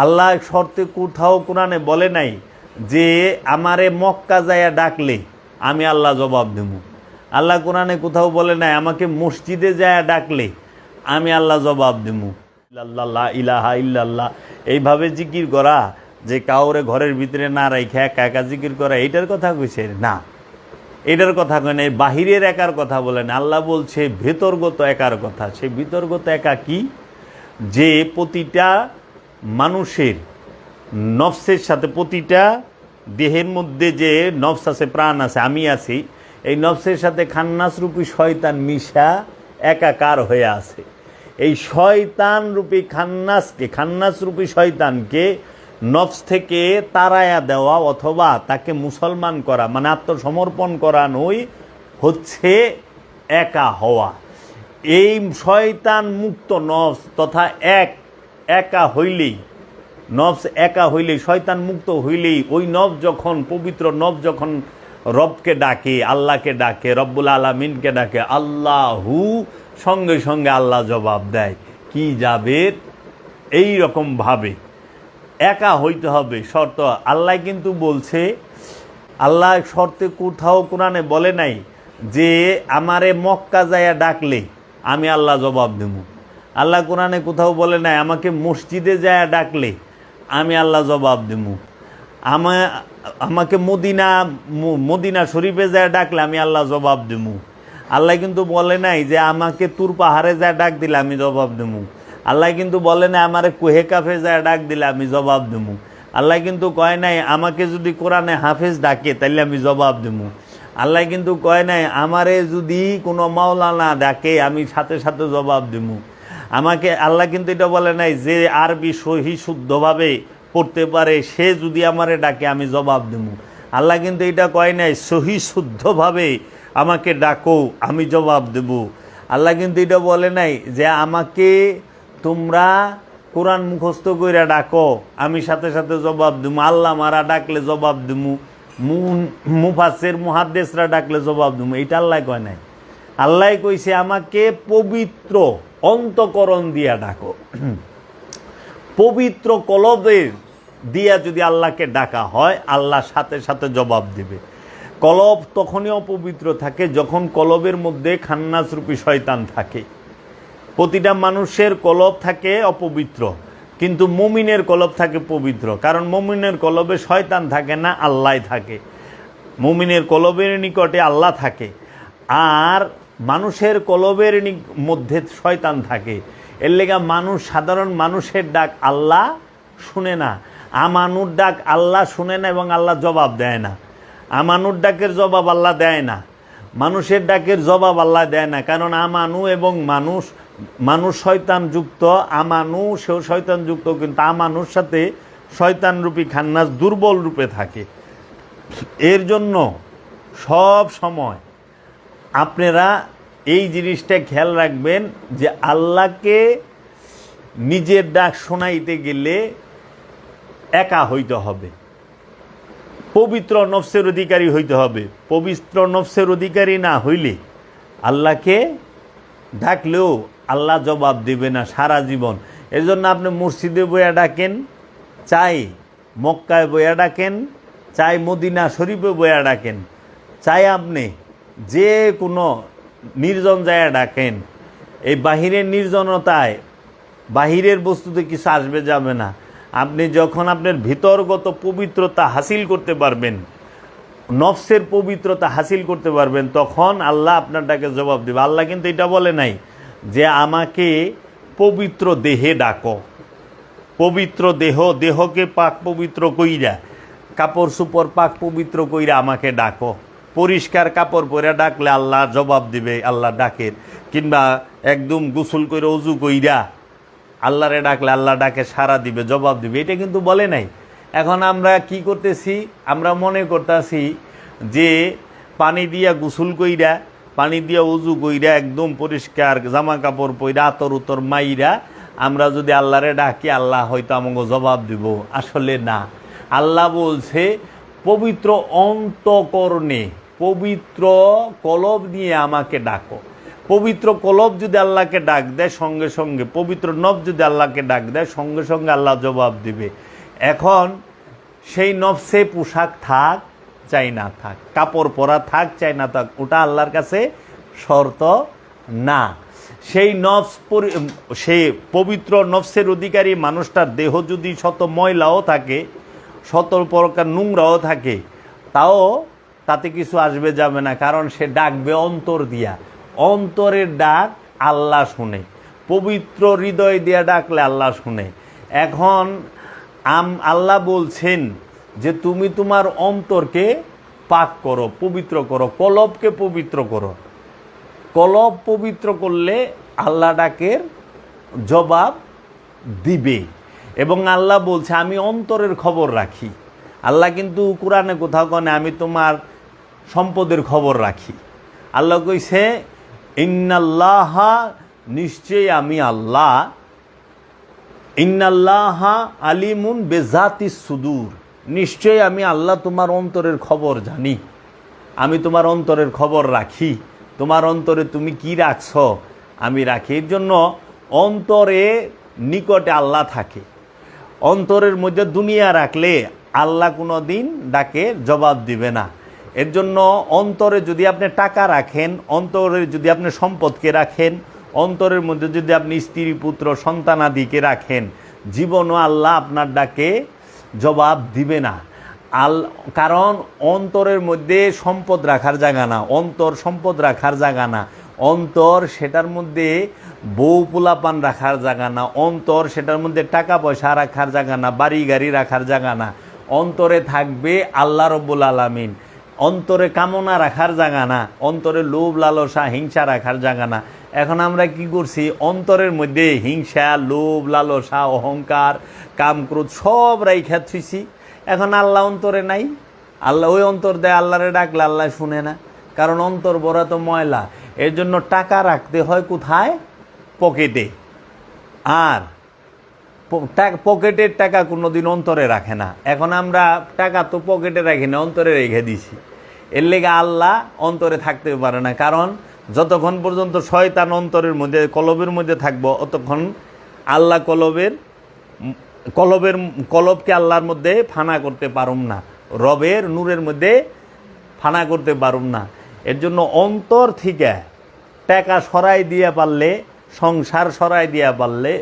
আল্লাহ শর্তে কোথাও কোরআনে বলে নাই যে আমারে মক্কা যাইয়া ডাকলে আমি আল্লাহ জবাব দেব। আল্লাহ কোরআনে কোথাও বলে নাই আমাকে মসজিদে যাইয়া ডাকলে আমি আল্লাহ জবাব দেব। ইল্লাল্লাহ ইলাহা ইল্লাল্লাহ এইভাবে জিকির করা, যে কাউরে ঘরের ভিতরে না রাইখা একা একা জিকির করা, এইটার কথা কইছে না, এটার কথা কয় নাই। বাহিরের একার কথা বলেন, আল্লাহ বলছে ভেতরগত একার কথা। সেই ভিতরগত একা কি? যে প্রতিটা মানুষের নফসের সাথে, প্রতিটা দেহের মধ্যে যে নফস আছে, প্রাণ আছে, আমি আছি, এই নফসের সাথে খান্নাস রূপী শয়তান মিশা একাকার হয়ে আছে। এই শয়তান রূপী খান্নাস রূপী শয়তানকে নফস থেকে তাড়ায়া দেওয়া অথবা তাকে মুসলমান করা, মানে আত্মসমর্পণ করানোই হচ্ছে একা হওয়া। এই শয়তান মুক্ত নফস তথা একা হইলেই, নফস একা হইলেই, শয়তান মুক্ত হইলেই, ওই নফস যখন, পবিত্র নফস যখন রবকে ডাকে, আল্লাহকে ডাকে, রব্বুল আলামিনকে ডাকে, আল্লাহু, সঙ্গে সঙ্গে আল্লাহ জবাব দেয়। কি যাবে এই রকমভাবে একা হইতে হবে শর্ত। আল্লাহ কিন্তু বলছে, আল্লাহ শর্তে কোথাও কোরআনে বলে নাই যে আমারে মক্কা যাইয়া ডাকলে আমি আল্লাহ জবাব দেব। আল্লাহ কোরআনে কোথাও বলে নাই আমাকে মসজিদে যাইয়া ডাকলে আমি আল্লাহ জবাব দেব। আমাকে মদিনা শরীফে যায় ডাকলে আমি আল্লাহ জবাব দেব। আল্লাহ কিন্তু বলে নাই যে আমাকে তুর পাহাড়ে যায় ডাক দিলে আমি জবাব দেব। আল্লাহ কিন্তু বলে নাই আমারে কোহে কাফে যায় ডাক দিলে আমি জবাব দেব। আল্লাহ কিন্তু কয় নাই আমাকে যদি কোরআনে হাফেজ ডাকে তাইলে আমি জবাব দেব। আল্লাহ কিন্তু কয় নাই আমারে যদি কোনো মাওলানা ডাকে আমি সাথে সাথে জবাব দেব। আমাকে আল্লাহ কিন্তু এটা বলে নাই যে আরবি সহি শুদ্ধভাবে পড়তে পারে সে যদি আমারে ডাকে আমি জবাব দেব। আল্লাহ কিন্তু এটা কয় নাই সহি শুদ্ধভাবে আমাকে ডাকো আমি জবাব দেব। আল্লাহ কিন্তু এটা বলে নাই যে আমাকে তোমরা কোরআন মুখস্থ কইরা ডাকো আমি সাথে সাথে জবাব দেবো। আল্লাহ মারা ডাকলে জবাব দেবো, মুফাসসির মুহাদ্দিসরা ডাকলে জবাব দেবো, এটা আল্লাহ কয় নাই। আল্লাহ কইছে আমাকে পবিত্র অন্তকরণ দিয়া ডাকো। পবিত্র কলবের দিয়া যদি আল্লাহকে ডাকা হয় আল্লাহ সাথে সাথে জবাব দিবে। কলব তখনই অপবিত্র থাকে যখন কলবের মধ্যে খান্নাস রূপী শয়তান থাকে। প্রতিটা মানুষের কলব থাকে অপবিত্র, কিন্তু মুমিনের কলব থাকে পবিত্র। কারণ মুমিনের কলবে শয়তান থাকে না, আল্লাহ থাকে। মুমিনের কলবের নিকটে আল্লাহ থাকে, আর মানুষের কলবের মধ্যে শয়তান থাকে। এর লেগা মানুষ, সাধারণ মানুষের ডাক আল্লাহ শুনে না, আমানুর ডাক আল্লাহ শুনে না এবং আল্লাহ জবাব দেয় না। আমানুর ডাকের জবাব আল্লাহ দেয় না, মানুষের ডাকের জবাব আল্লাহ দেয় না। কারণ আমানু এবং মানুষ শয়তানযুক্ত, আমানু সেও শয়তানযুক্ত, কিন্তু আমানুর সাথে শয়তানরূপী খান্নাস দুর্বল রূপে থাকে। এর জন্য সব সময় আপনারা এই জিনিসটা খেয়াল রাখবেন যে আল্লাহকে নিজের ডাক শোনাইতে গেলে একা হইতে হবে, পবিত্র নফসের অধিকারী হইতে হবে। পবিত্র নফসের অধিকারী না হইলে আল্লাহকে ডাকলেও আল্লাহ জবাব দেবে না সারা জীবন। এর জন্য আপনি মসজিদে বইয়া ডাকেন, চাই মক্কায় বইয়া ডাকেন, চাই মদিনা শরীফে বইয়া ডাকেন, চাই আপনি যে কোনো নির্জন জায়গায় ডাকেন, এই বাহিরের নির্জনতায় বাহিরের বস্তুতে কিছু আসবে যাবে না। আপনি যখন আপনার ভিতরগত পবিত্রতা হাসিল করতে পারবেন, নফসের পবিত্রতা হাসিল করতে পারবেন, তখন আল্লাহ আপনার ডাকে জবাব দেবে। আল্লাহ কিন্তু এটা বলে নাই যে আমাকে পবিত্র দেহে ডাকো, পবিত্র দেহকে পাক পবিত্র কইরা, কাপড় সুপড় পাক পবিত্র কইরা আমাকে ডাকো। পরিষ্কার কাপড় পরে ডাকলে আল্লাহ জবাব দিবে আল্লাহ ডাকের, কিংবা একদম গোসল করে অজু কইরা আল্লাহরে ডাকলে আল্লাহ ডাকে সাড়া দিবে, জবাব দিবে, এটা কিন্তু বলে নাই। এখন আমরা কি করতেছি, আমরা মনে করতেছি যে পানি দিয়া গোসল কইরা, পানি দিয়া উজু কইরা, একদম পরিষ্কার জামা কাপড় পইরা, আতর উতর মাইরা আমরা যদি আল্লাহরে ডাকি আল্লাহ হয়তো আমাকে জবাব দিব। আসলে না, আল্লাহ বলছে পবিত্র অন্তকরণে, পবিত্র কলব নিয়ে আমাকে ডাকো। পবিত্র কলব যদি আল্লাহকে ডাক দেয় সঙ্গে সঙ্গে, পবিত্র নফস যদি আল্লাহকে ডাক দেয় সঙ্গে সঙ্গে আল্লাহ জবাব দিবে। এখন সেই নফসে পোশাক থাক চাই না থাক, কাপড় পরা থাক চাই না থাক, ওটা আল্লাহর কাছে শর্ত না। সেই নফস, সেই পবিত্র নফসের অধিকারী মানুষটার দেহ যদি শত ময়লাও থাকে, শত প্রকার নোংরাও থাকে, তাও তাতে কিছু আসবে যাবে না, কারণ সে ডাকবে অন্তর দিয়া। অন্তরের ডাক আল্লাহ শুনে, পবিত্র হৃদয় দিয়া ডাকলে আল্লাহ শুনে। এখন আল্লাহ বলছেন যে তুমি তোমার অন্তরকে পাক করো, পবিত্র করো, কলবকে পবিত্র করো। কলব পবিত্র করলে আল্লাহ ডাকের জবাব দিবে। এবং আল্লাহ বলছে আমি অন্তরের খবর রাখি। আল্লাহ কিন্তু কোরআনে কোথাও কনে আমি তোমার সম্পদের খবর রাখি। আল্লাহ কইছে ইন্নাল্লাহা, নিশ্চয়ই আমি আল্লাহ, ইন্নাল্লাহা আলিমুন বেজাতিস সুদূর, নিশ্চয়ই আমি আল্লাহ তোমার অন্তরের খবর জানি, আমি তোমার অন্তরের খবর রাখি। তোমার অন্তরে তুমি কি রাখছ আমি রাখি। এর জন্য অন্তরে নিকটে আল্লাহ থাকে। অন্তরের মধ্যে দুনিয়া রাখলে আল্লাহ কোনো দিন ডাকে জবাব দিবে না। এর জন্য অন্তরে যদি আপনি টাকা রাখেন, অন্তরে যদি আপনি সম্পদকে রাখেন, অন্তরের মধ্যে যদি আপনি স্ত্রী পুত্র সন্তানাদিকে রাখেন, জীবনও আল্লাহ আপনার ডাকে জবাব দিবে না। কারণ অন্তরের মধ্যে সম্পদ রাখার জায়গা না, অন্তর সম্পদ রাখার জায়গা না, অন্তর সেটার মধ্যে বউ পোলাপান রাখার জায়গা না, অন্তর সেটার মধ্যে টাকা পয়সা রাখার জায়গা না, বাড়ি গাড়ি রাখার জায়গা না। অন্তরে থাকবে আল্লাহ রব্বুল আলামিন। অন্তরে কামনা রাখার জায়গা না, অন্তরে লোভ লালসা হিংসা রাখার জায়গা না। এখন আমরা কি করছি, অন্তরের মধ্যে হিংসা, লোভ লালসা, অহংকার, কামক্রোধ সব রাইখা থুইছি। এখন আল্লাহ অন্তরে নাই। আল্লাহ ওই অন্তর দেয়, আল্লাহরে ডাকলে আল্লাহ শুনে না, কারণ অন্তর ভরা তো ময়লা। এর জন্য টাকা রাখতে হয় কোথায়? পকেটে। আর পকেটের টাকা কোনোদিন অন্তরে রাখে না। এখন আমরা টাকা তো পকেটে রাখি না, অন্তরে রেখে দিছি। এর লেগে আল্লাহ অন্তরে থাকতে পারে না, কারণ যতক্ষণ পর্যন্ত শয়তান অন্তরের মধ্যে কলবের মধ্যে থাকবো অতক্ষণ আল্লাহ কলবকে আল্লাহর মধ্যে ফানা করতে পারুম না, রবের নূরের মধ্যে ফানা করতে পারুম না। এর জন্য অন্তর থেকে টাকা সরাই দিয়ে পারলে, সংসার সরাই দিয়ে পারলে,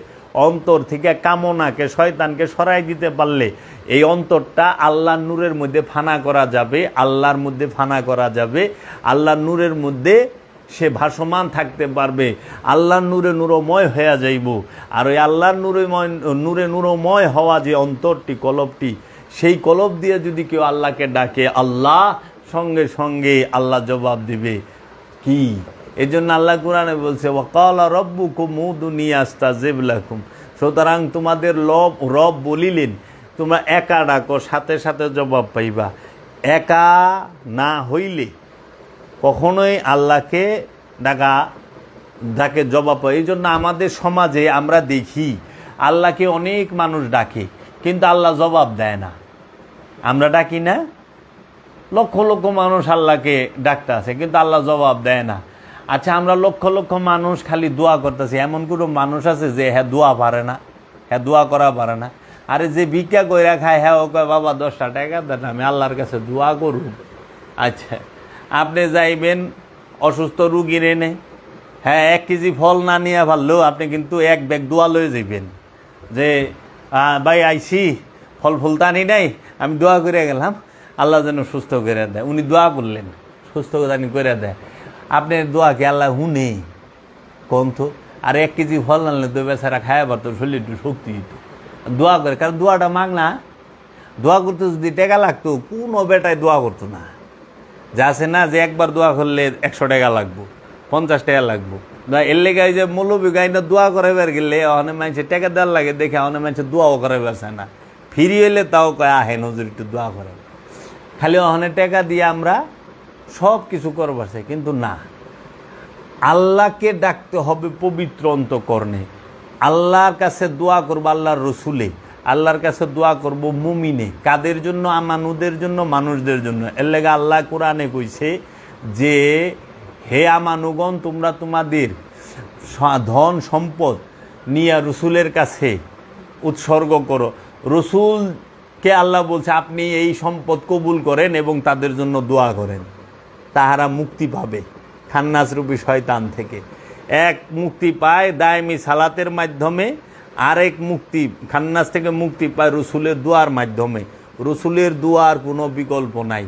অন্তর থেকে কামনাকে শয়তানকে সরাই দিতে পারলে এই অন্তরটা আল্লাহর নূরের মধ্যে ফানা করা যাবে, আল্লাহর মধ্যে ফানা করা যাবে, আল্লাহর নূরের মধ্যে সে ভাসমান থাকতে পারবে, আল্লাহর নূরে নূরময় হয়ে যাইব। আর ওই আল্লাহর নূরে নূরময় হওয়া যে অন্তরটি, কলবটি, সেই কলব দিয়ে যদি কেউ আল্লাহকে ডাকে, আল্লাহ সঙ্গে সঙ্গে আল্লাহ জবাব দিবে। কি এই জন্য আল্লাহ কোরআনে বলছে ওয়াকালা রব্বুকুম উদুনি আস্তাজিব লাকুম। সুতরাং তোমাদের রব বলিলেন তোমরা একা ডাকো, সাথে সাথে জবাব পাইবা। একা না হইলে কখনোই আল্লাহকে ডাকে জবাব পাই। এই জন্য আমাদের সমাজে আমরা দেখি আল্লাহকে অনেক মানুষ ডাকে, কিন্তু আল্লাহ জবাব দেয় না। আমরা ডাকি না, লক্ষ লক্ষ মানুষ আল্লাহকে ডাকতে আছে, কিন্তু আল্লাহ জবাব দেয় না। আচ্ছা, আমরা লক্ষ লক্ষ মানুষ খালি দোয়া করতেছি, এমন কোনো মানুষ আছে যে হ্যাঁ দোয়া পারে না, হ্যাঁ দোয়া করা পারে না? আরে যে ভিক্ষা কইরা খায় হ্যাঁ ও কয় বাবা 10টা টাকা দেন, আমি আল্লাহর কাছে দোয়া করুন। আচ্ছা, আপনি যাইবেন অসুস্থ রুগীর এনে, হ্যাঁ 1 কেজি ফল না নিয়ে পারলেও আপনি কিন্তু 1 ব্যাগ দোয়া লয়ে যাইবেন যে ভাই আইসি, ফল ফুল তো আনি নাই, আমি দোয়া করে গেলাম আল্লাহ যেন সুস্থ করে দেয়। উনি দোয়া করলেন, সুস্থ জানি করে দেয়। আপনি দোয়া কি আল্লাহ হুনে কোন তো? আর 1 কেজি ফল আনলে তো বেচারা খায় পারতো, শরীর একটু শক্তি দিত। দোয়া করে, কারণ দোয়াটা মাগ না। দোয়া করতে যদি টাকা লাগতো কোনো বেটায় দোয়া করতো না। যা আছে না যে একবার দোয়া করলে 100 টাকা লাগবো, 50 টাকা লাগবো। এর লেগে যে মৌলবী গাইনা দোয়া করাইবার গেলে অনেক মানুষের টাকা দেওয়ার লাগে, দেখে অনেক মানুষের দোয়াও করাইবার চায় না। ফিরি হইলে তাও কয় আহেন হুজুর একটু দোয়া করেন। খালি অনেক টাকা দিয়ে আমরা সব কিছু করবার চাই, কিন্তু না, আল্লাহকে ডাকতে হবে পবিত্র অন্তঃকরণে। আল্লাহর কাছে দোয়া করবো আল্লাহর রসুলে, আল্লাহর কাছে দোয়া করব মুমিনে। কাদের জন্য? আমানুদের জন্য, মানুষদের জন্য। এর লেগে আল্লাহ কোরআনে কইছে যে হে আমানুগণ, তোমরা তোমাদের ধন সম্পদ নিয়ে রসুলের কাছে উৎসর্গ করো। রসুলকে আল্লাহ বলছে আপনি এই সম্পদ কবুল করেন এবং তাদের জন্য দোয়া করেন, তাহারা মুক্তি পাবে খান্নাস রূপী শয়তান থেকে। এক মুক্তি পায় দায়মি সালাতের মাধ্যমে, আরেক মুক্তি খান্নাস থেকে মুক্তি পায় রসুলের দোয়ার মাধ্যমে। রসুলের দোয়ার কোনো বিকল্প নাই।